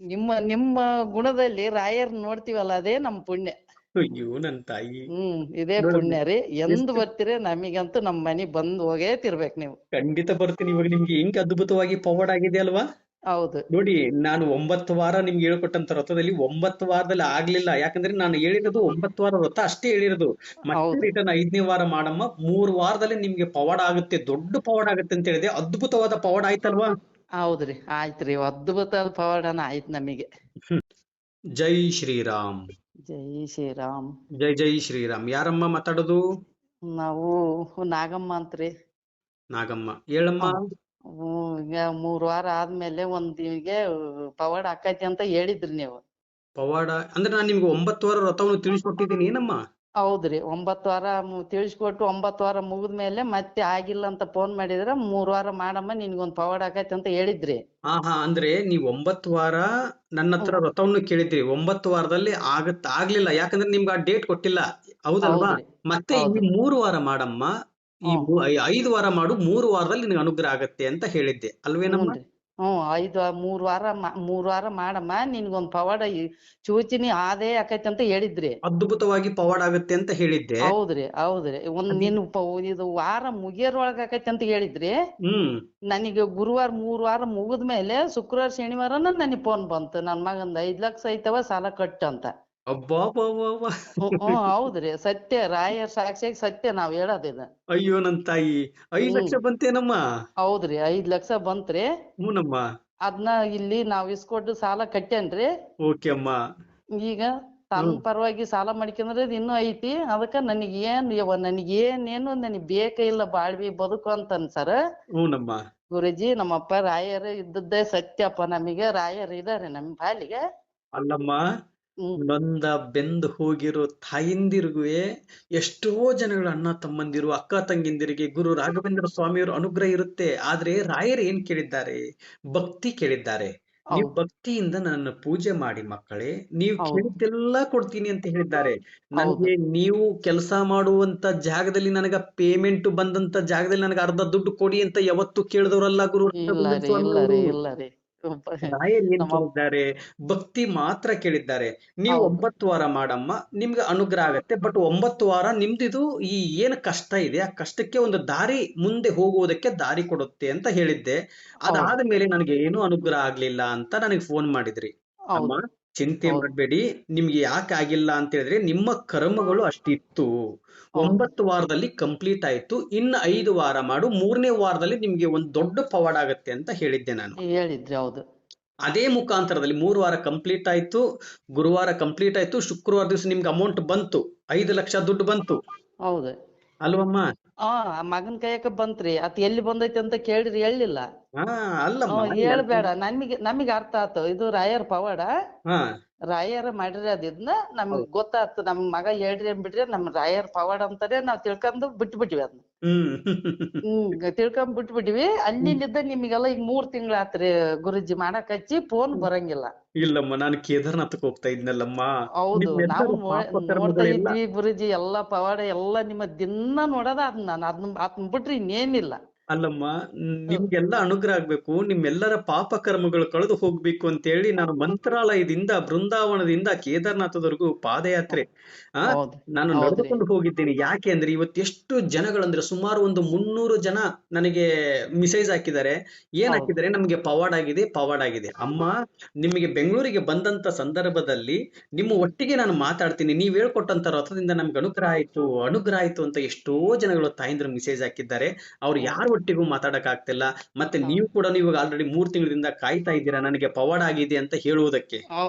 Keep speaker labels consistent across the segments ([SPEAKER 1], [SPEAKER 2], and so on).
[SPEAKER 1] ನಿಮ್ಮ ಗುಣದಲ್ಲಿ ರಾಯರ್ ನೋಡ್ತೀವಲ್ಲ ಅದೇ ನಮ್ ಪುಣ್ಯ.
[SPEAKER 2] ಅಯ್ಯೋ ನನ್ ತಾಯಿ.
[SPEAKER 1] ಇದೇ
[SPEAKER 2] ನೋಡಮ್ಮ
[SPEAKER 1] ಪುಣ್ಯ ರೀ. ಎಂದ್
[SPEAKER 2] ಎಷ್ಟು
[SPEAKER 1] ಬರ್ತೀರಿ ನಮಿಗಂತೂ ನಮ್ ಮನಿಗ್ ಬಂದ್ ಹೋಗೇ ತಿರ್ಬೇಕ್ ನೀವು.
[SPEAKER 2] ಖಂಡಿತ ಬರ್ತೀನಿ. ಇವಾಗ ನಿಮ್ಗೆ ಹೆಂಗ್ ಅದ್ಭುತವಾಗಿ ಪವಾಡ ಆಗಿದೆ ಅಲ್ವಾ.
[SPEAKER 1] ಹೌದು
[SPEAKER 2] ನೋಡಿ, ನಾನು 9 ವಾರ ನಿಮ್ಗೆ ಹೇಳ್ಕೊಟ್ಟಂತ ವ್ರತದಲ್ಲಿ 9 ವಾರದಲ್ಲಿ ಆಗ್ಲಿಲ್ಲ. ಯಾಕಂದ್ರೆ ನಾನು ಹೇಳಿರೋದು 9 ವಾರ ವ್ರತ ಅಷ್ಟೇ ಹೇಳಿರೋದು. ಮತ್ತೆ
[SPEAKER 1] ಹೌದು
[SPEAKER 2] ರಿಟರ್ನ್ 5ನೇ ವಾರ ಮಾಡಮ್ಮ, 3 ವಾರದಲ್ಲಿ ನಿಮ್ಗೆ ಪವಾಡ ಆಗುತ್ತೆ, ದೊಡ್ಡ ಪವಾಡ ಆಗುತ್ತೆ ಅಂತ ಹೇಳಿದೆ. ಅದ್ಭುತವಾದ ಪವಾಡ ಆಯ್ತಲ್ವಾ.
[SPEAKER 1] ಹೌದ್ರಿ ಆಯ್ತ್ರಿ. ಅದ್ಭುತ ಪವಾಡನ ಆಯ್ತ್ ನಮಗೆ.
[SPEAKER 2] ಹ್ಮ್. ಜೈ ಶ್ರೀರಾಮ್.
[SPEAKER 1] ಜೈ ಶ್ರೀರಾಮ್.
[SPEAKER 2] ಜೈ ಜೈ ಶ್ರೀರಾಮ್. ಯಾರಮ್ಮ ಮಾತಾಡೋದು?
[SPEAKER 1] ನಾವು ನಾಗಮ್ಮ ಅಂತ್ರಿ.
[SPEAKER 2] ನಾಗಮ್ಮ, ಹೇಳಮ್ಮ.
[SPEAKER 1] ಈಗ 3 ವಾರ ಆದ್ಮೇಲೆ ಒಂದಿಗೆ ಪವಾಡ ಆಕೈತಿ ಅಂತ ಹೇಳಿದ್ರಿ ನೀವು.
[SPEAKER 2] ಪವಾಡ ಅಂದ್ರೆ ನಾನು ನಿಮ್ಗೆ 9 ವಾರ ವ್ರತವನ್ನು ತಿಳಿಸ್ಕೊಟ್ಟಿದ್ದೀನಿ ಏನಮ್ಮ.
[SPEAKER 1] ಹೌದ್ರಿ. 9 ವಾರ ತಿಳಿಸ್ಕೊಟ್ಟು 9 ವಾರ ಮುಗಿದ್ಮೇಲೆ ಮತ್ತೆ ಆಗಿಲ್ಲ ಅಂತ ಫೋನ್ ಮಾಡಿದ್ರ 3 ವಾರ ಮಾಡಮ್ಮ ನಿನ್ಗೊಂದ್ ಪವಾಡ ಆಕೈತಿ ಅಂತ ಹೇಳಿದ್ರಿ.
[SPEAKER 2] ಹಾ ಹಾ, ಅಂದ್ರೆ ನೀವ್ 9 ವಾರ ನನ್ನ ಹತ್ರ
[SPEAKER 1] ಹ್ಮ್
[SPEAKER 2] ವ್ರತವನ್ನು ಕೇಳಿದ್ರಿ. 9 ವಾರದಲ್ಲಿ ಆಗ್ಲಿಲ್ಲ, ಯಾಕಂದ್ರೆ ನಿಮ್ಗೆ ಆ ಡೇಟ್ ಕೊಟ್ಟಿಲ್ಲ. ಹೌದಲ್ವಾ.
[SPEAKER 1] ಹೌದ್ರಿ
[SPEAKER 2] ಮತ್ತೆ ಈ
[SPEAKER 1] ಹೌದು
[SPEAKER 2] 3 ವಾರ ಮಾಡಮ್ಮ, ಈ
[SPEAKER 1] ಹ್ಮ್
[SPEAKER 2] 5 ವಾರ ಮಾಡು, 3 ವಾರದಲ್ಲಿ ನಿನಗೆ ಅನುಗ್ರಹ ಆಗತ್ತೆ ಅಂತ ಹೇಳಿದ್ದೆ ಅಲ್ವೇನಮ್ಮ.
[SPEAKER 1] ಹ್ಞೂನ್ರಿ. 3 ವಾರ ಮಾಡಮ್ಮ ನಿನ್ಗೊಂದ್ ಪವಾಡ ಚೂಚಿನಿ ಆದೇ ಆಕೈತಿ ಅಂತ ಹೇಳಿದ್ರಿ.
[SPEAKER 2] ಅದ್ಭುತವಾಗಿ ಪವಾಡ ಆಗತ್ತೆ ಅಂತ ಹೇಳಿದ್ದೆ.
[SPEAKER 1] ಹೌದ್ರಿ
[SPEAKER 2] ಅದ್
[SPEAKER 1] ಇದು ವಾರ ಮುಗಿಯೋದ್ರೊಳಗ ಆಕೈತಿ ಅಂತ ಹೇಳಿದ್ರಿ.
[SPEAKER 2] ಹ್ಮ್.
[SPEAKER 1] ನನಗೆ ಗುರುವಾರ 3 ವಾರ ಮುಗಿದ್ಮೇಲೆ ಶುಕ್ರವಾರ ಶನಿವಾರನ ನನಗೆ ಫೋನ್ ಬಂತು, ನನ್ ಮಗಂದ 5 ಲಕ್ಷ ಐತವ ಸಾಲ ಕಟ್ಟು ಅಂತ.
[SPEAKER 2] ಅಬ್ಬಾ.
[SPEAKER 1] ಹೌದ್ರಿ. ಸತ್ಯ, ರಾಯರ್ ಸಾಕ್ಷಿಯಾಗಿ ಸತ್ಯ ನಾವ್ ಹೇಳೋದಿದ.
[SPEAKER 2] ಅಯ್ಯೋ ನನ್ ತಾಯಿ, 5 ಲಕ್ಷ
[SPEAKER 1] ಹ್ಮ್
[SPEAKER 2] ಬಂತೇನಮ್ಮ.
[SPEAKER 1] ಹೌದ್ರಿ. 5 ಲಕ್ಷ ಬಂತ್ರಿ.
[SPEAKER 2] ಹ್ಞೂನಮ್ಮ.
[SPEAKER 1] ಅದ್ನ ಇಲ್ಲಿ ನಾವ್ ಇಸ್ಕೊಟ್ಟು ಸಾಲ ಕಟ್ಟೇನ್ರಿ.
[SPEAKER 2] ಓಕೆ ಅಮ್ಮ.
[SPEAKER 1] ಈಗ ತನ್
[SPEAKER 2] ಹ್ಮ್.
[SPEAKER 1] ಪರವಾಗಿ ಸಾಲ ಮಾಡ್ಕೊಂಡ್ರೆ ಇನ್ನೂ ಐತಿ. ಅದಕ್ಕ ನನಗೇನೇನು ನನಗ್ ಬೇಕ ಇಲ್ಲ ಬಾಳ್ವಿ ಬದುಕು ಅಂತ ಸರ.
[SPEAKER 2] ಹ್ಞೂನಮ್ಮ.
[SPEAKER 1] ಗುರುಜಿ ನಮ್ಮಪ್ಪ ರಾಯರ್ ಇದ್ದದ್ದೇ ಸತ್ಯಪ್ಪ. ನಮಗೆ ರಾಯರ್ ಇದಾರೆ ನಮ್ ಪಾಲಿಗೆ.
[SPEAKER 2] ಅಲ್ಲಮ್ಮ,
[SPEAKER 1] ಹ್ಮ್
[SPEAKER 2] ನೊಂದ ಬೆಂದು ಹೋಗಿರೋ ತಾಯಿಂದಿರುಗುವೆ ಎಷ್ಟೋ ಜನಗಳ ಅಣ್ಣ ತಮ್ಮಂದಿರು ಅಕ್ಕ ತಂಗಿಂದಿರಿಗೆ ಗುರು ರಾಘವೇಂದ್ರ ಸ್ವಾಮಿಯವರು ಅನುಗ್ರಹ ಇರುತ್ತೆ. ಆದ್ರೆ ರಾಯರು ಏನ್ ಕೇಳಿದ್ದಾರೆ? ಭಕ್ತಿ ಕೇಳಿದ್ದಾರೆ. ನೀವು
[SPEAKER 1] ಹೌದು
[SPEAKER 2] ಭಕ್ತಿಯಿಂದ ನನ್ನ ಪೂಜೆ ಮಾಡಿ ಮಕ್ಕಳೇ, ನೀವು
[SPEAKER 1] ಹೌದು
[SPEAKER 2] ಕೇಳಿದ್ದೆಲ್ಲ ಕೊಡ್ತೀನಿ ಅಂತ ಹೇಳಿದ್ದಾರೆ.
[SPEAKER 1] ಹೌದು.
[SPEAKER 2] ನನಗೆ ನೀವು ಕೆಲಸ ಮಾಡುವಂತ ಜಾಗದಲ್ಲಿ ನನಗ ಪೇಮೆಂಟ್ ಬಂದಂತ ಜಾಗದಲ್ಲಿ ನನಗೆ ಅರ್ಧ ದುಡ್ಡು ಕೊಡಿ ಅಂತ ಯಾವತ್ತು ಕೇಳಿದವರಲ್ಲ ಗುರು
[SPEAKER 1] ಇಲ್ಲ
[SPEAKER 2] ರಾಘವೇಂದ್ರ
[SPEAKER 1] ರೀ ಇಲ್ಲ
[SPEAKER 2] ಸ್ವಾಮಿಯವರು.
[SPEAKER 1] ರೀ ಇಲ್ಲ ರೀ.
[SPEAKER 2] ರಾಯರ್ ಏನ್
[SPEAKER 1] ನಮ್ಮ
[SPEAKER 2] ಕೇಳಿದ್ದಾರೆ? ಭಕ್ತಿ ಮಾತ್ರ ಕೇಳಿದ್ದಾರೆ. ನೀವು
[SPEAKER 1] ಹೌದು
[SPEAKER 2] 9 ವಾರ ಮಾಡಮ್ಮ, ನಿಮ್ಗೆ ಅನುಗ್ರಹ ಆಗತ್ತೆ. ಬಟ್ 9 ವಾರ ನಿಮ್ದಿದು ಈ ಏನ್ ಕಷ್ಟ ಇದೆ, ಆ ಕಷ್ಟಕ್ಕೆ ಒಂದು ದಾರಿ, ಮುಂದೆ ಹೋಗುವುದಕ್ಕೆ ದಾರಿ ಕೊಡುತ್ತೆ ಅಂತ ಹೇಳಿದ್ದೆ.
[SPEAKER 1] ಹೌದು
[SPEAKER 2] ಅದಾದ ಮೇಲೆ ನನಗೆ ಏನೂ ಅನುಗ್ರಹ ಆಗ್ಲಿಲ್ಲ ಅಂತ ನನಗೆ ಫೋನ್ ಮಾಡಿದ್ರಿ. ಅಮ್ಮ,
[SPEAKER 1] ಹೌದು
[SPEAKER 2] ಚಿಂತೆ
[SPEAKER 1] ಹೌದು
[SPEAKER 2] ಮಾಡಬೇಡಿ. ನಿಮ್ಗೆ ಯಾಕೆ ಆಗಿಲ್ಲ ಅಂತ ಹೇಳಿದ್ರೆ ನಿಮ್ಮ ಕರ್ಮಗಳು ಅಷ್ಟಿತ್ತು.
[SPEAKER 1] ಹೌದು
[SPEAKER 2] 9 ವಾರದಲ್ಲಿ ಕಂಪ್ಲೀಟ್ ಆಯ್ತು. ಇನ್ನು 5 ವಾರ ಮಾಡು, 3ನೇ ವಾರದಲ್ಲಿ ನಿಮ್ಗೆ ಒಂದು ದೊಡ್ಡ ಪವಾಡ ಆಗತ್ತೆ ಅಂತ ಹೇಳಿದ್ದೆ ನಾನು.
[SPEAKER 1] ಹೇಳಿದ್ರಿ. ಹೌದು
[SPEAKER 2] ಅದೇ ಮುಖಾಂತರದಲ್ಲಿ 3 ವಾರ ಕಂಪ್ಲೀಟ್ ಆಯ್ತು. ಗುರುವಾರ ಕಂಪ್ಲೀಟ್ ಆಯ್ತು. ಶುಕ್ರವಾರ ದಿವಸ ನಿಮ್ಗೆ ಅಮೌಂಟ್ ಬಂತು, 5 ಲಕ್ಷ ದುಡ್ಡು ಬಂತು
[SPEAKER 1] ಹೌದು.
[SPEAKER 2] ಅಲ್ವಮ್ಮ.
[SPEAKER 1] ಮಗನ್ ಕೈಯಕ ಬಂತ್ರಿ. ಅತ್ ಎಲ್ಲಿ ಬಂದೈತಿ ಅಂತ ಕೇಳಿದ್ರಿ, ಹೇಳಿಲ್ಲ.
[SPEAKER 2] ಹಾ, ಅಲ್ಲಮ್ಮ.
[SPEAKER 1] ಹೇಳ್ಬೇಡ. ನಮಿಗೆ ಅರ್ಥ ಆತು ಇದು ರಾಯರ್ ಪವಾಡ.
[SPEAKER 2] ಹಾ.
[SPEAKER 1] ರಾಯರ್ ಮಾಡಿರೋದ್ರಿಂದ ನಮಗ್ ಗೊತ್ತಾತು. ನಮ್ ಮಗ ಹೇಳ್ರಿ ಅಂದ್ಬಿಟ್ರೆ ನಮ್ ರಾಯರ್ ಪವಾಡ ಅಂತಾನೆ ನಾವ್ ತಿಳ್ಕೊಂಡು ಬಿಟ್ಬಿಟ್ವಿ ಅದನ್ನ.
[SPEAKER 2] ಹ್ಮ್.
[SPEAKER 1] ತಿಳ್ಕೊಂಡ್ ಬಿಟ್ಬಿಟ್ವಿ. ಅಲ್ಲಿಂದ ನಿಮಗೆಲ್ಲ ಈಗ 3 ತಿಂಗಳ ಆತ್ರಿ ಗುರುಜಿ ಮಾಡಕ್ ಹಚ್ಚಿ ಫೋನ್ ಬರಂಗಿಲ್ಲ.
[SPEAKER 2] ಇಲ್ಲಮ್ಮ, ನಾನು ಕೇದಾರ್ನಾಥಕ್ಕೆ ಹೋಗ್ತಾ ಇದ್ನಲ್ಲಮ್ಮ.
[SPEAKER 1] ಹೌದು. ನಾವು
[SPEAKER 2] ನಿಮ್ಮೆಲ್ಲರ ಪಾಪ
[SPEAKER 1] ನೋಡ್ತಾ
[SPEAKER 2] ಕರ್ಮಗಳೆಲ್ಲ.
[SPEAKER 1] ಇದ್ವಿ ಗುರುಜಿ. ಎಲ್ಲಾ ಪವಾಡ ಎಲ್ಲ ನಿಮ್ಮ ದಿನ ನೋಡೋದ ಅದನ್ನ ಬಿಟ್ರಿ ಇನ್ನೇನಿಲ್ಲ.
[SPEAKER 2] ಅಲ್ಲಮ್ಮ, ನಿಮ್ಗೆಲ್ಲ ಅನುಗ್ರಹ ಆಗ್ಬೇಕು, ನಿಮ್ಮೆಲ್ಲರ ಪಾಪ ಕರ್ಮಗಳು ಕಳೆದು ಹೋಗ್ಬೇಕು ಅಂತೇಳಿ ನಾನು ಮಂತ್ರಾಲಯದಿಂದ ಬೃಂದಾವನದಿಂದ ಕೇದಾರ್ನಾಥದವರೆಗೂ ಪಾದಯಾತ್ರೆ ಆ
[SPEAKER 1] ಹೌದು
[SPEAKER 2] ನಾನು
[SPEAKER 1] ಹೌದ್ರಿ
[SPEAKER 2] ನಡೆದುಕೊಂಡು ಹೋಗಿದ್ದೇನೆ. ಯಾಕೆ ಅಂದ್ರೆ ಇವತ್ತು ಎಷ್ಟು ಜನಗಳಂದ್ರೆ ಸುಮಾರು ಒಂದು 300 ಜನ ನನಗೆ ಮೆಸೇಜ್ ಹಾಕಿದ್ದಾರೆ. ಏನ್
[SPEAKER 1] ಹೌದು
[SPEAKER 2] ಹಾಕಿದ್ದಾರೆ? ನಮಗೆ ಪವಾಡ್ ಆಗಿದೆ, ಪವಾಡ್ ಆಗಿದೆ. ಅಮ್ಮ, ನಿಮಗೆ ಬೆಂಗಳೂರಿಗೆ ಬಂದಂತ ಸಂದರ್ಭದಲ್ಲಿ ನಿಮ್ಮ ಒಟ್ಟಿಗೆ ನಾನು ಮಾತಾಡ್ತೀನಿ, ನೀವ್ ಹೇಳ್ಕೊಟ್ಟಂತ ರಥದಿಂದ ನಮ್ಗೆ ಅನುಗ್ರಹ ಆಯ್ತು, ಅನುಗ್ರಹ ಆಯ್ತು ಅಂತ ಎಷ್ಟೋ ಜನಗಳು ತಾಯಿಂದ್ರು ಮೆಸೇಜ್ ಹಾಕಿದ್ದಾರೆ. ಅವ್ರು ಯಾರ
[SPEAKER 1] ಹೌದು
[SPEAKER 2] ಒಟ್ಟಿಗೂ ಮಾತಾಡಕ್ ಆಗ್ತಿಲ್ಲ. ಮತ್ತೆ
[SPEAKER 1] ಹೌದು.
[SPEAKER 2] ನೀವು ಆಲ್ರೆಡಿ 3 ತಿಂಗಳಿಂದ ಕಾಯ್ತಾ ಇದ್ದೀರಾ ನನಗೆ ಪವಾಡ ಆಗಿದೆ ಅಂತ ಹೇಳುವುದಕ್ಕೆ.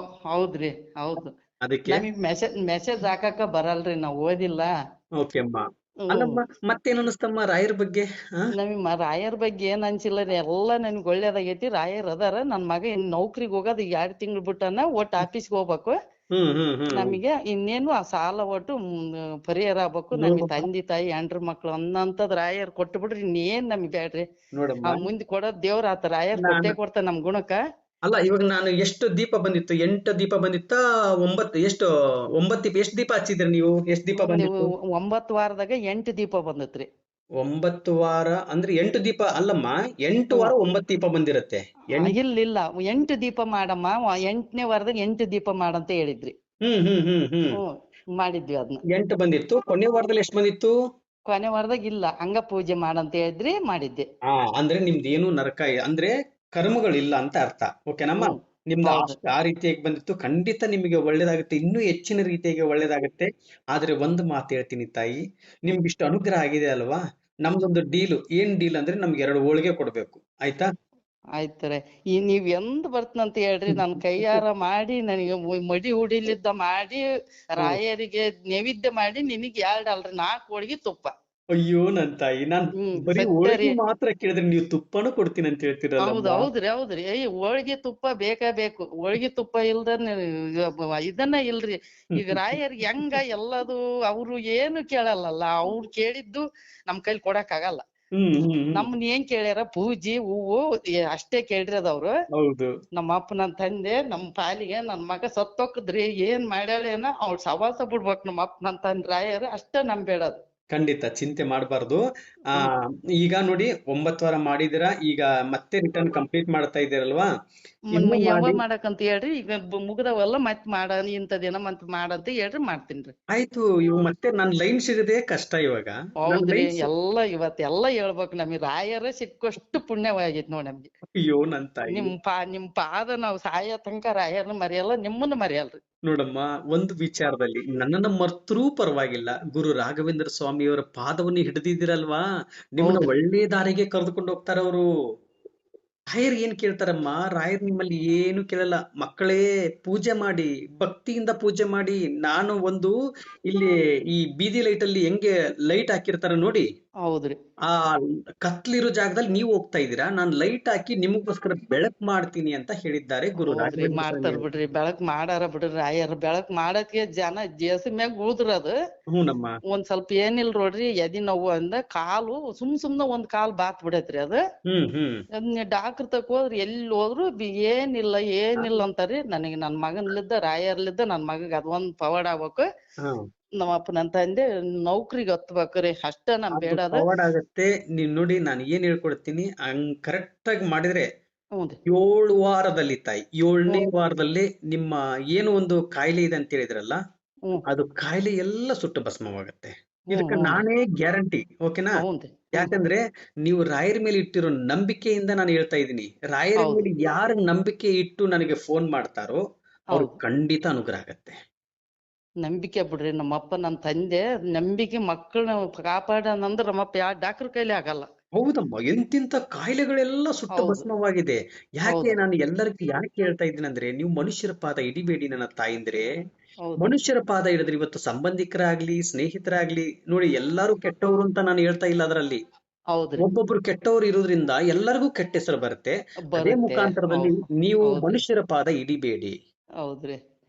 [SPEAKER 1] ಹೌದ್ರಿ ಹೌದು.
[SPEAKER 2] ಅದಕ್ಕೆ
[SPEAKER 1] ನಮಗ್ ಮೆಸೇಜ್ ಹಾಕಕ ಬರಲ್ರಿ, ನಾವ್ ಓದಿಲ್ಲ.
[SPEAKER 2] ಓಕೆ ಅಮ್ಮ.
[SPEAKER 1] ಹ್ಮ್
[SPEAKER 2] ಅಲ್ಲಮ್ಮ, ಮತ್ತೇನ್ ಅನಿಸ್ತಮ್ಮ ರಾಯರ ಬಗ್ಗೆ?
[SPEAKER 1] ನಮಗ್ ರಾಯರ್ ಬಗ್ಗೆ ಏನ್ ಅನ್ಸಿಲ್ಲ ರೀ. ಎಲ್ಲಾ ನನ್ಗ್ ಒಳ್ಳೇದಾಗೈತಿ. ರಾಯರ್ ಅದಾರ. ನನ್ ಮಗ ಇನ್ ನೌಕರಿಗ್ ಹೋಗೋದ್ 2 ತಿಂಗಳು ಬಿಟ್ಟನ. ಒಟ್ಟು ಆಫೀಸ್ಗೆ ಹೋಗ್ಬೇಕು.
[SPEAKER 2] ಹ್ಮ್.
[SPEAKER 1] ನಮಗೆ ಇನ್ನೇನು ಆ ಸಾಲ ಒಟ್ಟು ಪರಿಹಾರ ಆಗ್ಬೇಕು. ನಮಗ್
[SPEAKER 2] ನೋಡಮ್ಮ,
[SPEAKER 1] ತಂದೆ ತಾಯಿ ಹೆಂಡ್ರು ಮಕ್ಳು ಅನ್ನಂತದ್ ರಾಯರ್ ಕೊಟ್ಟು ಬಿಡ್ರಿ. ಇನ್ನೇನ್ ನಮಗ್ ಬ್ಯಾಡ್ರಿ.
[SPEAKER 2] ನೋಡಮ್ಮ.
[SPEAKER 1] ಮುಂದ್ ಕೊಡೋದ್ ದೇವ್ರ ಆತ. ರಾಯರ್
[SPEAKER 2] ನಾನು
[SPEAKER 1] ಕೊಟ್ಟೆ ಕೊಡ್ತ ನಮ್ ಗುಣಕ್ಕ.
[SPEAKER 2] ಅಲ್ಲ, ಇವಾಗ ನಾನು ಎಷ್ಟು ದೀಪ ಬಂದಿತ್ತು? 8 ದೀಪ ಬಂದಿತ್ತಾ? 9? ಎಷ್ಟು 9 ದೀಪ? ಎಷ್ಟು ದೀಪ ಹಚ್ಚಿದ್ರಿ ನೀವು? ಎಷ್ಟು ದೀಪ
[SPEAKER 1] ನೀವು
[SPEAKER 2] ಬಂದಿತ್ತು?
[SPEAKER 1] 9 ವಾರದಾಗ 8 ದೀಪ ಬಂದತ್ರಿ.
[SPEAKER 2] 9 ವಾರ ಅಂದ್ರೆ 8 ದೀಪ ಅಲ್ಲಮ್ಮ, 8 ವಾರ 9 ದೀಪ ಬಂದಿರತ್ತೆ.
[SPEAKER 1] ಇಲ್ಲ 8 ದೀಪ ಮಾಡಮ್ಮ, 8ನೇ ವಾರದಾಗ 8 ದೀಪ ಮಾಡಂತ ಹೇಳಿದ್ರಿ.
[SPEAKER 2] ಹ್ಮ್ ಹ್ಮ್ ಹ್ಮ್ ಹ್ಮ್
[SPEAKER 1] ಮಾಡಿದ್ವಿ ಅದನ್ನ.
[SPEAKER 2] 8 ಬಂದಿತ್ತು, ಕೊನೆ ವಾರದಲ್ಲಿ ಎಷ್ಟು ಬಂದಿತ್ತು?
[SPEAKER 1] ಕೊನೆ ವಾರದಾಗ ಇಲ್ಲ, ಹಂಗ ಪೂಜೆ ಮಾಡಂತ ಹೇಳಿದ್ರಿ, ಮಾಡಿದ್ದೆ.
[SPEAKER 2] ಅಂದ್ರೆ ನಿಮ್ದು ಏನು ನರಕ ಅಂದ್ರೆ ಕರ್ಮಗಳಿಲ್ಲ ಅಂತ ಅರ್ಥ. ಓಕೆನಮ್ಮ? ನಿಮ್ದು
[SPEAKER 1] ಹೌದು.
[SPEAKER 2] ಆ ರೀತಿಯಾಗಿ ಬಂದಿತ್ತು. ಖಂಡಿತ ನಿಮಗೆ ಒಳ್ಳೇದಾಗುತ್ತೆ, ಇನ್ನೂ ಹೆಚ್ಚಿನ ರೀತಿಯಾಗಿ ಒಳ್ಳೇದಾಗುತ್ತೆ. ಆದ್ರೆ ಒಂದು ಮಾತು ಹೇಳ್ತೀನಿ ತಾಯಿ, ನಿಮ್ಗೆ ಇಷ್ಟು ಅನುಗ್ರಹ ಆಗಿದೆ ಅಲ್ವಾ, ನಮ್ದೊಂದು ಡೀಲು. ಏನ್ ಡೀಲ್ ಅಂದ್ರೆ ನಮ್ಗೆ 2 ಹೋಳಿಗೆ ಕೊಡ್ಬೇಕು, ಆಯ್ತಾ?
[SPEAKER 1] ಆಯ್ತಾರೆ. ನೀವ್ ಎಂದ್ ಬರ್ತನಂತ ಹೇಳ್ರಿ, ನನ್ ಕೈಯಾರ ಮಾಡಿ ನನಗೆ ಮಡಿ ಹುಡಿಲಿದ್ದ ಮಾಡಿ ರಾಯರಿಗೆ ನೈವೇದ್ಯ ಮಾಡಿ ನಿನಗ್ 2 ಅಲ್ರಿ 4 ಹೋಳಿಗೆ ತುಪ್ಪ.
[SPEAKER 2] ಅಯ್ಯೋ ನನ್ ತಾಯಿ, ನಾನ್ ಬರೀ
[SPEAKER 1] ಸತ್ಯ
[SPEAKER 2] ಹೋಳಿಗೆ
[SPEAKER 1] ರೀ.
[SPEAKER 2] ಮಾತ್ರ ಕೇಳಿದ್ರೆ ನೀವು ತುಪ್ಪನೂ ಕೊಡ್ತೀನಿ ಅಂತ ಹೇಳ್ತೀರಲ್ಲಮ್ಮ.
[SPEAKER 1] ಹೌದ್ರಿ. ಹೋಳಿಗೆ ತುಪ್ಪ ಬೇಕಾ ಬೇಕು. ಹೋಳಿಗೆ ತುಪ್ಪ ಇಲ್ದ ಇದನ್ನ ಇಲ್ರಿ. ಈಗ ರಾಯರ್ಗೆ ಹೆಂಗ ಎಲ್ಲದು ಅವ್ರು ಏನು ಕೇಳಲ್ಲಲ್ಲ, ಅವ್ರು ಕೇಳಿದ್ದು ನಮ್ ಕೈಲಿ ಕೊಡಕ್ ಆಗಲ್ಲ. ನಮ್ನ ಏನ್ ಕೇಳ್ಯಾರ, ಪೂಜಿ ಹೂವು ಅಷ್ಟೇ ಕೇಳಿರೋದ್ ಅವ್ರು.
[SPEAKER 2] ಹೌದು.
[SPEAKER 1] ನಮ್ಮ ಅಪ್ಪ ನನ್ ತಂದೆ ನಮ್ ಪಾಲಿಗೆ ನನ್ ಮಗ ಸತ್ತೋಕದ್ರಿ, ಏನ್ ಮಾಡ್ಯಾಳೇನ ಅವ್ಳ ಸವಾಸ ಬಿಡ್ಬೇಕ್ ನಮ್ಮ ಅಪ್ಪ ನನ್ ತಂದೆ ರಾಯರು ಅಷ್ಟೇ ನಂಬೇಡದು.
[SPEAKER 2] ಖಂಡಿತ ಚಿಂತೆ ಮಾಡಬಾರ್ದು. ಈಗ ನೋಡಿ 9 ವಾರ ಮಾಡಿದಿರಾ, ಈಗ ಮತ್ತೆ ರಿಟರ್ನ್ ಕಂಪ್ಲೀಟ್ ಮಾಡ್ತಾ ಇದ್ದೀರಲ್ವಾ? ಇನ್ನು
[SPEAKER 1] ಯಾವಾಗ
[SPEAKER 2] ಮಾಡಿ.
[SPEAKER 1] ಮಾಡಕಂತ ಹೇಳ್ರಿ, ಈಗ ಮುಗ್ದವಲ್ಲ ಮತ್ ಮಾಡ ಇಂಥ ದಿನ ಮತ್ ಮಾಡಂತ ಹೇಳ್ರಿ, ಮಾಡ್ತೀನ್ರಿ.
[SPEAKER 2] ಆಯ್ತು, ಇವ್ ಮತ್ತೆ ನನ್ ಲೈನ್ ಸಿಗದೆ ಕಷ್ಟ ಇವಾಗ.
[SPEAKER 1] ಹೌದ್ರಿ. ಇವತ್ತೆಲ್ಲ ಹೇಳ್ಬೇಕು, ನಮಗ್ ರಾಯರ ಸಿಕ್ಕಷ್ಟು ಪುಣ್ಯವಾಗೈತ್ ನೋಡ್ ನಮ್ಗೆ.
[SPEAKER 2] ಅಯ್ಯೋ ನನ್ ತಾಯಿ.
[SPEAKER 1] ನಿಮ್ ಪಾದ ನಾವ್ ಸಾಯ ತನಕ ರಾಯರ್ನ ಮರೆಯಲ್ಲ, ನಿಮ್ಮನ್ನ ಮರೆಯಲ್ರಿ.
[SPEAKER 2] ನೋಡಮ್ಮ, ಒಂದು ವಿಚಾರದಲ್ಲಿ ನನ್ನನ್ನ ಮರ್ತರೂ ಪರವಾಗಿಲ್ಲ, ಗುರು ರಾಘವೇಂದ್ರ ಸ್ವಾಮಿಯವರ ಪಾದವನ್ನು ಹಿಡಿದಿದ್ದೀರಲ್ವಾ, ನಿಮ್ಮನ್ನ ಒಳ್ಳೆ ದಾರಿಗೆ ಕರೆದುಕೊಂಡು ಹೋಗ್ತಾರ ಅವರು. ರಾಯರ್ ಏನ್ ಕೇಳ್ತಾರಮ್ಮ? ರಾಯರ್ ನಿಮ್ಮಲ್ಲಿ ಏನು ಕೇಳಲ್ಲ. ಮಕ್ಕಳೇ, ಪೂಜೆ ಮಾಡಿ, ಭಕ್ತಿಯಿಂದ ಪೂಜೆ ಮಾಡಿ. ನಾನು ಒಂದು ಇಲ್ಲಿ ಈ ಬೀದಿ ಲೈಟ್ ಅಲ್ಲಿ ಹೆಂಗೆ ಲೈಟ್ ಹಾಕಿರ್ತಾರ ನೋಡಿ,
[SPEAKER 1] ಹೌದ್ರಿ.
[SPEAKER 2] ಆ ಕತ್ಲಿರೋ ಜಾಗದಲ್ಲಿ ನೀವು ಹೋಗ್ತಾ ಇದ್ದೀರಾ, ನಾನ್ ಲೈಟ್ ಹಾಕಿ ನಿಮಗೋಸ್ಕರ ಬೆಳಕ್ ಮಾಡ್ತೀನಿ ಅಂತ ಹೇಳಿದ್ದಾರೆ ಗುರು
[SPEAKER 1] ಹೌದ್ರಿ,
[SPEAKER 2] ರಾಘವೇಂದ್ರ ಸ್ವಾಮಿ
[SPEAKER 1] ಮಾಡ್ತಾರ
[SPEAKER 2] ಅವರು.
[SPEAKER 1] ಬಿಡ್ರಿ. ಬೆಳಕ್ ಮಾಡಾರ ಬಿಡ್ರಿ ರಾಯರ್. ಬೆಳಕ್ ಮಾಡಕ್ಕೆ ಜನ ಮ್ಯಾಗ ಉಳ್ದ್ರದು.
[SPEAKER 2] ಹ್ಞೂನಮ್ಮ.
[SPEAKER 1] ಒಂದ್ ಸ್ವಲ್ಪ ಏನಿಲ್ ನೋಡ್ರಿ, ಎದಿ ನೋವು ಅಂದ ಕಾಲು ಸುಮ್ನೆ ಒಂದ್ ಕಾಲ್ ಬಾತ್ ಬಿಡೈತ್ರಿ ಅದು. ಡಾಕ್ಟರ್ ತಕ ಹೋದ್ರಿ, ಎಲ್ಲಿ ಹೋದ್ರು ಏನಿಲ್ಲ ಅಂತಾರಿ. ನನಗೆ ನನ್ ಮಗನ್ಲಿದ್ದ ರಾಯರ್ಲಿದ್ದ ನನ್ ಮಗಗ್ ಅದೊಂದ್ ಪವಾಡ ಆಗ್ಬೇಕು. ನಮ್ಮಪ್ಪ ನನ್ ತಂದೆ ನೌಕರಿಗೆ ಹತ್ಬೇಕ್ರಿ, ಅಷ್ಟ ನಮ್ ಬೇಡದ.
[SPEAKER 2] ಪವಾಡ ಆಗತ್ತೆ. ನೀವ್ ನೋಡಿ, ನಾನು ಏನ್ ಹೇಳ್ಕೊಡ್ತೀನಿ ಹಂಗ್ ಕರೆಕ್ಟ್ ಆಗಿ ಮಾಡಿದ್ರೆ
[SPEAKER 1] ಹ್ಞೂನ್ರಿ.
[SPEAKER 2] 7 ವಾರದಲ್ಲಿ ತಾಯಿ, 7ನೇ ವಾರದಲ್ಲಿ ನಿಮ್ಮ ಏನು ಒಂದು ಕಾಯಿಲೆ ಇದೆ ಅಂತ ಹೇಳಿದ್ರಲ್ಲ, ಅದು ಕಾಯಿಲೆ ಎಲ್ಲ ಸುಟ್ಟು ಭಸ್ಮವಾಗತ್ತೆ. ಇದಕ್ಕೆ ನಾನೇ ಗ್ಯಾರಂಟಿ. ಓಕೆನಾ?
[SPEAKER 1] ಹ್ಞೂನ್ರಿ.
[SPEAKER 2] ಯಾಕಂದ್ರೆ ನೀವು ರಾಯರ ಮೇಲೆ ಇಟ್ಟಿರೋ ನಂಬಿಕೆಯಿಂದ ನಾನು ಹೇಳ್ತಾ ಇದ್ದೀನಿ. ರಾಯರ ಮೇಲೆ ಯಾರು ನಂಬಿಕೆ ಇಟ್ಟು ನನಗೆ ಫೋನ್ ಮಾಡ್ತಾರೋ ಅವ್ರು ಖಂಡಿತ ಅನುಗ್ರಹ ಆಗತ್ತೆ.
[SPEAKER 1] ನಂಬಿಕೆ ಬಿಡ್ರಿ. ನಮ್ಮಪ್ಪ ನನ್ ತಂದೆ ನಂಬಿಕೆ ಮಕ್ಕಳನ್ನ ಕಾಪಾಡನಂದ್ರ ನಮ್ಮಪ್ಪ ಯಾವ ಡಾಕ್ಟರ್ ಕೈಲಿ ಆಗಲ್ಲ.
[SPEAKER 2] ಹೌದಮ್ಮ, ಎಂತಿಂತ ಕಾಯಿಲೆಗಳೆಲ್ಲ ಸುಟ್ಟು ಭಸ್ಮವಾಗಿದೆ. ಯಾಕೆ ನಾನು ಎಲ್ಲರಿಗೂ ಯಾಕೆ ಹೇಳ್ತಾ ಇದ್ದೀನಿ ಅಂದ್ರೆ, ನೀವು ಮನುಷ್ಯರ ಪಾದ ಹಿಡಿಬೇಡಿ ನನ್ನ ತಾಯಿಂದ್ರೆ. ಮನುಷ್ಯರ ಪಾದ ಹಿಡಿದ್ರೆ ಇವತ್ತು ಸಂಬಂಧಿಕರಾಗ್ಲಿ, ಸ್ನೇಹಿತರಾಗ್ಲಿ ನೋಡಿ, ಎಲ್ಲರೂ ಕೆಟ್ಟವರು ಅಂತ ನಾನು ಹೇಳ್ತಾ ಇಲ್ಲ ಅದರಲ್ಲಿ. ಒಬ್ಬೊಬ್ರು ಕೆಟ್ಟವರು ಇರೋದ್ರಿಂದ ಎಲ್ಲರಿಗೂ ಕೆಟ್ಟ ಹೆಸರು ಬರುತ್ತೆ. ಅದೇ ಮುಖಾಂತರದಲ್ಲಿ ನೀವು ಮನುಷ್ಯರ ಪಾದ ಹಿಡಿಬೇಡಿ,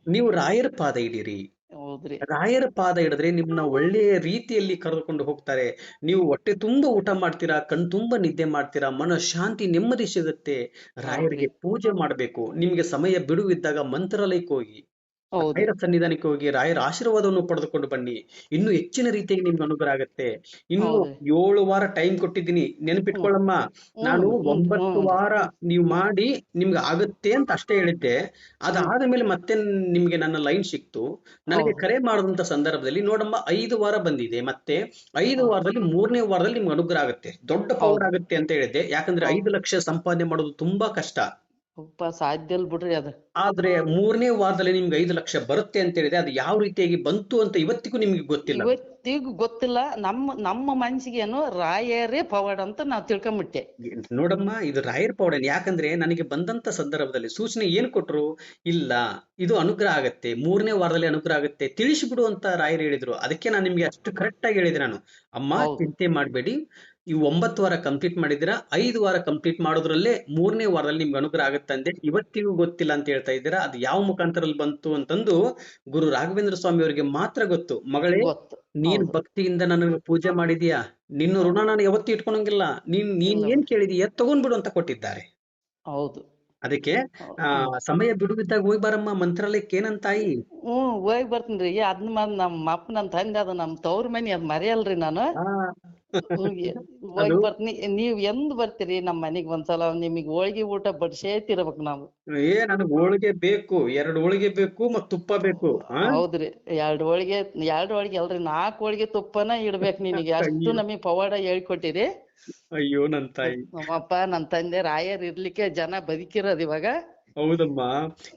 [SPEAKER 2] ನೀವು ರಾಯರ ಪಾದ ಹಿಡೀರಿ. ರಾಯರ ಪಾದ ಹಿಡಿದ್ರೆ ನಿಮ್ನ ಒಳ್ಳೆಯ ರೀತಿಯಲ್ಲಿ ಕರೆದುಕೊಂಡು ಹೋಗ್ತಾರೆ. ನೀವು ಹೊಟ್ಟೆ ತುಂಬಾ ಊಟ ಮಾಡ್ತೀರಾ, ಕಣ್ ತುಂಬಾ ನಿದ್ದೆ ಮಾಡ್ತೀರಾ, ಮನ ಶಾಂತಿ ನೆಮ್ಮದಿ ಸಿಗುತ್ತೆ. ರಾಯರಿಗೆ ಪೂಜೆ ಮಾಡ್ಬೇಕು. ನಿಮ್ಗೆ ಸಮಯ ಬಿಡುವಿದ್ದಾಗ ಮಂತ್ರಾಲಯಕ್ಕೆ ಹೋಗಿ, ರಾಯರ ಸನ್ನಿಧಾನಕ್ಕೆ ಹೋಗಿ ರಾಯರ ಆಶೀರ್ವಾದವನ್ನು ಪಡೆದುಕೊಂಡು ಬನ್ನಿ. ಇನ್ನು ಹೆಚ್ಚಿನ ರೀತಿಯಾಗಿ ನಿಮ್ಗೆ ಅನುಗ್ರಹ ಆಗತ್ತೆ. ಇನ್ನು 7 ವಾರ ಟೈಮ್ ಕೊಟ್ಟಿದ್ದೀನಿ, ನೆನಪಿಟ್ಕೊಳ್ಳಮ್ಮ. ನಾನು 9 ವಾರ ನೀವು ಮಾಡಿ ನಿಮ್ಗೆ ಆಗುತ್ತೆ ಅಂತ ಅಷ್ಟೇ ಹೇಳಿದ್ದೆ. ಅದಾದ ಮೇಲೆ ಮತ್ತೆ ನಿಮ್ಗೆ ನನ್ನ ಲೈನ್ ಸಿಕ್ತು. ನನಗೆ ಕರೆ ಮಾಡಿದಂತ ಸಂದರ್ಭದಲ್ಲಿ ನೋಡಮ್ಮ, 5 ವಾರ ಬಂದಿದೆ. ಮತ್ತೆ 5 ವಾರದಲ್ಲಿ 3ನೇ ವಾರದಲ್ಲಿ ನಿಮ್ಗೆ ಅನುಗ್ರಹ ಆಗುತ್ತೆ, ದೊಡ್ಡ ಪವರ್ ಆಗುತ್ತೆ ಅಂತ ಹೇಳಿದ್ದೆ. ಯಾಕಂದ್ರೆ 5 ಲಕ್ಷ ಸಂಪಾದನೆ ಮಾಡೋದು ತುಂಬಾ ಕಷ್ಟ.
[SPEAKER 1] ಸಾಧ್ಯ ಇಲ್ಲ ಬಿಡ್ರಿ ಅದು.
[SPEAKER 2] ಆದ್ರೆ 3ನೇ ವಾರದಲ್ಲಿ ನಿಮ್ಗೆ 5 ಲಕ್ಷ ಬರುತ್ತೆ ಅಂತ ಹೇಳಿದೆ. ಅದು ಯಾವ ರೀತಿಯಾಗಿ ಬಂತು ಅಂತ ಇವತ್ತಿಗೂ ನಿಮ್ಗೆ ಗೊತ್ತಿಲ್ಲ.
[SPEAKER 1] ಇವತ್ತಿಗೂ ಗೊತ್ತಿಲ್ಲ. ನಮ್ಮ ಮನ್ಸಿಗೇನು ರಾಯರೇ ಪವಾಡ ಅಂತ ನಾವ್ ತಿಳ್ಕೊಂಬಿಟ್ಟೆ.
[SPEAKER 2] ನೋಡಮ್ಮ, ಇದು ರಾಯರ್ ಪವಾಡ. ಯಾಕಂದ್ರೆ ನನಗೆ ಬಂದಂತ ಸಂದರ್ಭದಲ್ಲಿ ಸೂಚನೆ ಏನ್ ಕೊಟ್ರು, ಇಲ್ಲ ಇದು ಅನುಗ್ರಹ ಆಗತ್ತೆ, 3ನೇ ವಾರದಲ್ಲಿ ಅನುಗ್ರಹ ಆಗತ್ತೆ, ತಿಳಿಸಿಬಿಡು ಅಂತ ರಾಯರ್ ಹೇಳಿದ್ರು. ಅದಕ್ಕೆ ನಾನು ನಿಮ್ಗೆ ಅಷ್ಟು ಕರೆಕ್ಟ್ ಆಗಿ ಹೇಳಿದೆ. ನಾನು ಅಮ್ಮ ಚಿಂತೆ ಮಾಡ್ಬೇಡಿ, ಇವು 9 ವಾರ ಕಂಪ್ಲೀಟ್ ಮಾಡಿದಿರಾ, 5 ವಾರ ಕಂಪ್ಲೀಟ್ ಮಾಡೋದ್ರಲ್ಲೇ 3ನೇ ವಾರದಲ್ಲಿ ನಿಮ್ಗೆ ಅನುಗ್ರಹ ಆಗುತ್ತಂದೆ. ಇವತ್ತಿಗೂ ಗೊತ್ತಿಲ್ಲ ಅಂತ ಹೇಳ್ತಾ ಇದ್ದೀರಾ. ಅದು ಯಾವ ಮುಖಾಂತರಲ್ಲಿ ಬಂತು ಅಂತಂದು ಗುರು ರಾಘವೇಂದ್ರ ಸ್ವಾಮಿ ಅವರಿಗೆ ಮಾತ್ರ ಗೊತ್ತು. ಮಗಳೇ, ನೀನ್ ಭಕ್ತಿಯಿಂದ ನನಗೆ ಪೂಜೆ ಮಾಡಿದೀಯಾ, ನಿನ್ನ ಋಣ ನಾನು ಯಾವತ್ತೂ ಇಟ್ಕೊಳಂಗಿಲ್ಲ. ನೀನ್ ಏನ್ ಕೇಳಿದೀಯ ತಗೊಂಡ್ಬಿಡು ಅಂತ ಕೊಟ್ಟಿದ್ದಾರೆ. ಅದಕ್ಕೆ ಸಮಯ ಬಿಡುವಿದ್ದಾಗ ಹೋಗಿ ಬಾರಮ್ಮ ಮಂತ್ರಾಲಯಕ್ಕೆ. ಏನಂತಾಯಿ?
[SPEAKER 1] ಹೋಗಿ ಬರ್ತೀನ್ರಿ. ಅದನ್ನ ನಮ್ಮ ಅಪ್ಪ ನನ್ ತಂದೆ, ಅದು ನಮ್ ತವ್ರ ಮನಿ, ಅದ್ ಮರೆಯಲ್ರಿ ನಾನು. ಹೋಗಿ
[SPEAKER 2] ಅದು
[SPEAKER 1] ಬರ್ತೀನಿ. ನೀವ್ ಎಂದ್ ಬರ್ತೀರಿ ನಮ್ ಮನಿಗ್ ಒಂದ್ಸಲ ನಿಮಗ್ ಹೋಳ್ಗಿ ಊಟ ಬಡ್ಸೇತಿರ್ಬೇಕ್ ನಾವು.
[SPEAKER 2] ನನಗ್ ಹೋಳಿಗೆ ಬೇಕು, 2 ಹೋಳಿಗೆ ಬೇಕು ಮತ್ ತುಪ್ಪ ಬೇಕು.
[SPEAKER 1] ಹೌದ್ರಿ, 2 ಹೋಳಿಗೆ ಅಲ್ರಿ 4 ಹೋಳಿಗೆ ತುಪ್ಪನ ಇಡ್ಬೇಕ್ ನಿನಗೆ, ಅಷ್ಟು
[SPEAKER 2] ಅಯ್ಯೋ
[SPEAKER 1] ನಮಗ್ ಪವಾಡ ಹೇಳ್ಕೊಟ್ಟಿರಿ.
[SPEAKER 2] ಅಯ್ಯೋ ನನ್ ತಾಯಿ.
[SPEAKER 1] ನಮ್ಮಪ್ಪ ನನ್ ತಂದೆ ರಾಯರ್ ಇರ್ಲಿಕ್ಕೆ ಜನ ಬದುಕಿರೋದ್ ಇವಾಗ.
[SPEAKER 2] ಹೌದಮ್ಮ.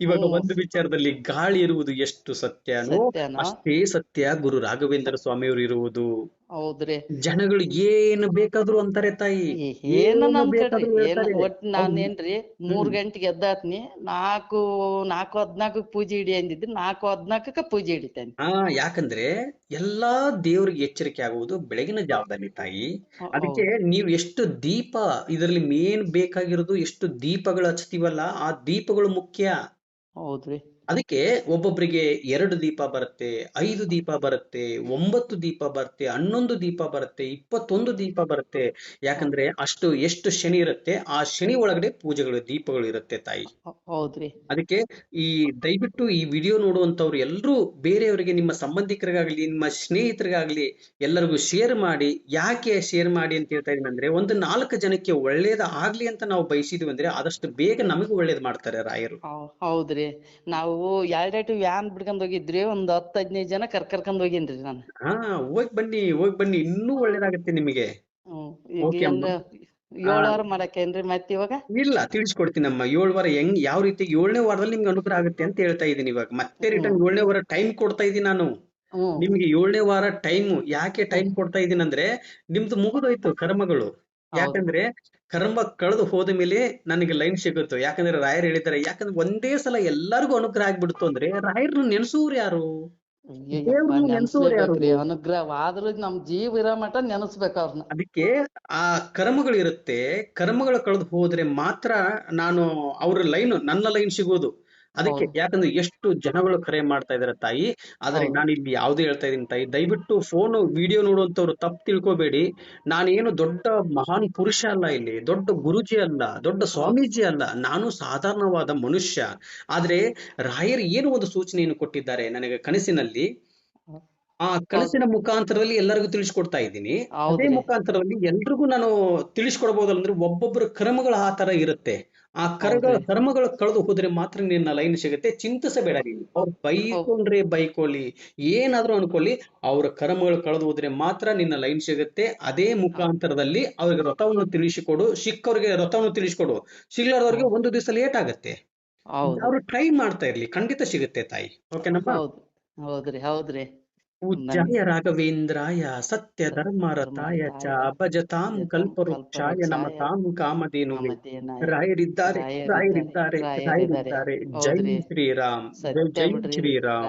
[SPEAKER 2] ಇವಾಗ
[SPEAKER 1] ಹ್ಮ್
[SPEAKER 2] ಒಂದು ವಿಚಾರದಲ್ಲಿ ಗಾಳಿ ಇರುವುದು ಎಷ್ಟು ಸತ್ಯನೋ
[SPEAKER 1] ಸತ್ಯನಾ.
[SPEAKER 2] ಅಷ್ಟೇ ಸತ್ಯ ಗುರು ರಾಘವೇಂದ್ರ ಸ್ವಾಮಿಯವರು ಇರುವುದು.
[SPEAKER 1] ಹೌದ್ರಿ.
[SPEAKER 2] ಜನಗಳು ಏನು ಬೇಕಾದ್ರು ಅಂತಾರೆ ತಾಯಿ,
[SPEAKER 1] ಏನನ
[SPEAKER 2] ಏನು
[SPEAKER 1] ಅನ್ಕಡ್ರಿ,
[SPEAKER 2] ಬೇಕಾದ್ರೂ
[SPEAKER 1] ಏನ್
[SPEAKER 2] ಹೇಳ್ತಾರೆ.
[SPEAKER 1] ಒಟ್
[SPEAKER 2] ಅವ್ರು
[SPEAKER 1] ನಾನೇನ್ರಿ 3 ಗಂಟೆಗೆ ಎದ್ದಾತ್ನಿ, 4:14 ಪೂಜೆ ಹಿಡಿ ಅಂದಿದ್ರಿ, 4:14 ಪೂಜೆ ಹಿಡಿತೇನೆ.
[SPEAKER 2] ಯಾಕಂದ್ರೆ ಎಲ್ಲಾ ದೇವ್ರಿಗೆ ಎಚ್ಚರಿಕೆ ಆಗುವುದು ಬೆಳಗಿನ ಜಾವದಲ್ಲಿ ತಾಯಿ. ಅದಕ್ಕೆ
[SPEAKER 1] ಹೌದು
[SPEAKER 2] ನೀವು ಎಷ್ಟು ದೀಪ, ಇದರಲ್ಲಿ ಮೇನ್ ಬೇಕಾಗಿರೋದು ಎಷ್ಟು ದೀಪಗಳು ಹಚ್ತೀವಲ್ಲ, ಆ ದೀಪಗಳು ಮುಖ್ಯ.
[SPEAKER 1] ಹೌದ್ರಿ.
[SPEAKER 2] ಅದಕ್ಕೆ ಒಬ್ಬೊಬ್ಬರಿಗೆ 2 ದೀಪ ಬರುತ್ತೆ, 5 ದೀಪ ಬರುತ್ತೆ, 9 ದೀಪ ಬರುತ್ತೆ, 11 ದೀಪ ಬರುತ್ತೆ, 21 ದೀಪ ಬರುತ್ತೆ. ಯಾಕಂದ್ರೆ ಅಷ್ಟು ಎಷ್ಟು ಶನಿ ಇರುತ್ತೆ, ಆ ಶನಿ ಒಳಗಡೆ ಪೂಜೆಗಳು ದೀಪಗಳು ಇರುತ್ತೆ ತಾಯಿ.
[SPEAKER 1] ಹೌದ್ರಿ.
[SPEAKER 2] ಅದಕ್ಕೆ ಈ ದಯವಿಟ್ಟು ಈ ವಿಡಿಯೋ ನೋಡುವಂತವ್ರು ಎಲ್ಲರೂ ಬೇರೆಯವರಿಗೆ, ನಿಮ್ಮ ಸಂಬಂಧಿಕರಿಗಾಗ್ಲಿ ನಿಮ್ಮ ಸ್ನೇಹಿತರಿಗಾಗ್ಲಿ ಎಲ್ಲರಿಗೂ ಶೇರ್ ಮಾಡಿ. ಯಾಕೆ ಶೇರ್ ಮಾಡಿ ಅಂತ ಹೇಳ್ತಾ ಇದೀನಿ ಅಂದ್ರೆ, ಒಂದು 4 ಜನಕ್ಕೆ ಒಳ್ಳೇದ ಆಗ್ಲಿ ಅಂತ ನಾವು ಬಯಸಿದ್ವಿ ಅಂದ್ರೆ ಆದಷ್ಟು ಬೇಗ ನಮಗೂ ಒಳ್ಳೇದ್ ಮಾಡ್ತಾರೆ ರಾಯರು.
[SPEAKER 1] ಹೌದ್ರಿ. ನಾವು 2 ವ್ಯಾನ್ ಬಿಡ್ಕೊಂಡ್ ಹೋಗಿದ್ರಿ, ಒಂದ್ 10-15 ಜನ ಕರ್ಕೊಂಡ್ ಹೋಗಿನ್ರಿ ನಾನು.
[SPEAKER 2] ಹೋಗ್ ಬನ್ನಿ ಇನ್ನೂ ಒಳ್ಳೇದಾಗತ್ತೆ ನಿಮಗೆ.
[SPEAKER 1] ಈಗ
[SPEAKER 2] ಓಕೆ
[SPEAKER 1] ಏನ್
[SPEAKER 2] ಅಮ್ಮ.
[SPEAKER 1] 7 ವಾರ ಮಾಡಕ್ಕೇನ್ರಿ ಮತ್ ಇವಾಗ?
[SPEAKER 2] ಇಲ್ಲ, ತಿಳಿಸ್ಕೊಡ್ತೀನಮ್ಮ. 7 ವಾರ ಯಾವ ರೀತಿ 7ನೇ ವಾರದಲ್ಲಿ ನಿಮ್ಗೆ ಅನುಗ್ರಹ ಆಗುತ್ತೆ ಅಂತ ಹೇಳ್ತಾ ಇದ್ದೀನಿ. ಇವಾಗ ಮತ್ತೆ ರಿಟರ್ನ್ 7ನೇ ವಾರ ಟೈಮ್ ಕೊಡ್ತಾ ಇದ್ದೀನಿ ನಾನು ನಿಮ್ಗೆ. 7ನೇ ವಾರ ಟೈಮ್ ಯಾಕೆ ಟೈಮ್ ಕೊಡ್ತಾ ಇದ್ದೀನಿ ಅಂದ್ರೆ, ನಿಮ್ದು ಮುಗಿದೋಯ್ತು ಕರ್ಮಗಳು. ಯಾಕಂದ್ರೆ ಕರ್ಮ ಕಳೆದು ಹೋದ ಮೇಲೆ ನನಗೆ ಲೈನ್ ಸಿಗುತ್ತೋ. ಯಾಕಂದ್ರೆ ರಾಯರ್ ಹೇಳಿದ್ದಾರೆ, ಯಾಕಂದ್ರೆ ಒಂದೇ ಸಲ ಎಲ್ಲರಿಗೂ ಅನುಗ್ರಹ ಆಗ್ಬಿಡ್ತು ಅಂದ್ರೆ ರಾಯರ್ನ ನೆನ್ಸೂರ್ ಯಾರು, ದೇವ್ರನ್ನ ನೆನ್ಸೂರ್ ಯಾರು?
[SPEAKER 1] ನೆನ್ಸ್ಲೇಬೇಕ್ರಿ, ಅನುಗ್ರಹವಾದ್ರೂ ನಮ್ ಜೀವ ಇರೋ ಮಟ ನೆನಸ್ಬೇಕ ಅವ್ರನ್ನ.
[SPEAKER 2] ಅದಕ್ಕೆ ಆ ಕರ್ಮಗಳಿರುತ್ತೆ, ಕರ್ಮಗಳು ಕಳೆದು ಹೋದ್ರೆ ಮಾತ್ರ ನಾನು ಅವ್ರ ಲೈನ್, ನನ್ನ ಲೈನ್ ಸಿಗೋದು. ಅದಕ್ಕೆ ಯಾಕಂದ್ರೆ ಎಷ್ಟು ಜನಗಳು ಕರೆ ಮಾಡ್ತಾ ಇದಾರೆ ತಾಯಿ. ಆದ್ರೆ ನಾನು ಇಲ್ಲಿ ಯಾವ್ದು ಹೇಳ್ತಾ ಇದೀನಿ ತಾಯಿ, ದಯವಿಟ್ಟು ಫೋನ್ ವಿಡಿಯೋ ನೋಡುವಂತವ್ರು ತಪ್ಪು ತಿಳ್ಕೊಬೇಡಿ. ನಾನೇನು ದೊಡ್ಡ ಮಹಾನ್ ಪುರುಷ ಅಲ್ಲ, ಇಲ್ಲಿ ದೊಡ್ಡ ಗುರುಜಿ ಅಲ್ಲ, ದೊಡ್ಡ ಸ್ವಾಮೀಜಿ ಅಲ್ಲ, ನಾನು ಸಾಧಾರಣವಾದ ಮನುಷ್ಯ. ಆದ್ರೆ ರಾಯರ್ ಏನು ಒಂದು ಸೂಚನೆಯನ್ನು ಕೊಟ್ಟಿದ್ದಾರೆ ನನಗೆ ಕನಸಿನಲ್ಲಿ, ಆ ಕನಸಿನ ಮುಖಾಂತರದಲ್ಲಿ ಎಲ್ಲರಿಗೂ ತಿಳಿಸ್ಕೊಡ್ತಾ ಇದ್ದೀನಿ. ಅದೇ ಮುಖಾಂತರದಲ್ಲಿ ಎಲ್ರಿಗೂ ನಾನು ತಿಳಿಸ್ಕೊಡ್ಬೋದಲ್ಲ ಅಂದ್ರೆ, ಒಬ್ಬೊಬ್ಬರ ಕರ್ಮಗಳು ಆ ತರ ಇರುತ್ತೆ. ಆ ಕರ್ಮಗಳು ಕಳೆದು ಹೋದ್ರೆ ಮಾತ್ರ ನಿನ್ನ ಲೈನ್ ಸಿಗುತ್ತೆ. ಚಿಂತಿಸಬೇಡ ನೀನು. ಅವ್ರು ಬೈಕೊಂಡ್ರೆ ಬೈಕೊಳ್ಳಿ, ಏನಾದ್ರೂ ಅನ್ಕೊಳ್ಳಿ, ಅವ್ರ ಕರ್ಮಗಳು ಕಳೆದು ಹೋದ್ರೆ ಮಾತ್ರ ನಿನ್ನ ಲೈನ್ ಸಿಗುತ್ತೆ. ಅದೇ ಮುಖಾಂತರದಲ್ಲಿ ಅವ್ರಿಗೆ ವ್ರತವನ್ನು ತಿಳಿಸಿಕೊಡು, ಸಿಕ್ಕವ್ರಿಗೆ ವ್ರತವನ್ನು ತಿಳಿಸಿಕೊಡು, ಸಿಗ್ಲಾರ್ದವ್ರಿಗೆ ಒಂದು ದಿವಸ ಲೇಟ್ ಆಗತ್ತೆ. ಅವ್ರು ಟ್ರೈ ಮಾಡ್ತಾ ಇರ್ಲಿ, ಖಂಡಿತ ಸಿಗುತ್ತೆ ತಾಯಿ. ಓಕೆನಪ್ಪ?
[SPEAKER 1] ಹೌದ್ರಿ.
[SPEAKER 2] ಪೂಜ್ಯಾಯ ರಾಘವೇಂದ್ರಾಯ ಸತ್ಯ ಧರ್ಮರತಾಯ ಚ ಭಜತಾಂ ಕಲ್ಪವೃಕ್ಷಾಯ ನಮತಾಂ ಕಾಮಧೇನುವೆ. ರಾಯರಿದ್ದಾರೆ, ರಾಯರಿದ್ದಾರೆ, ರಾಯರಿದ್ದಾರೆ. ಜೈ ಶ್ರೀರಾಮ್, ಜೈ ಶ್ರೀರಾಮ್.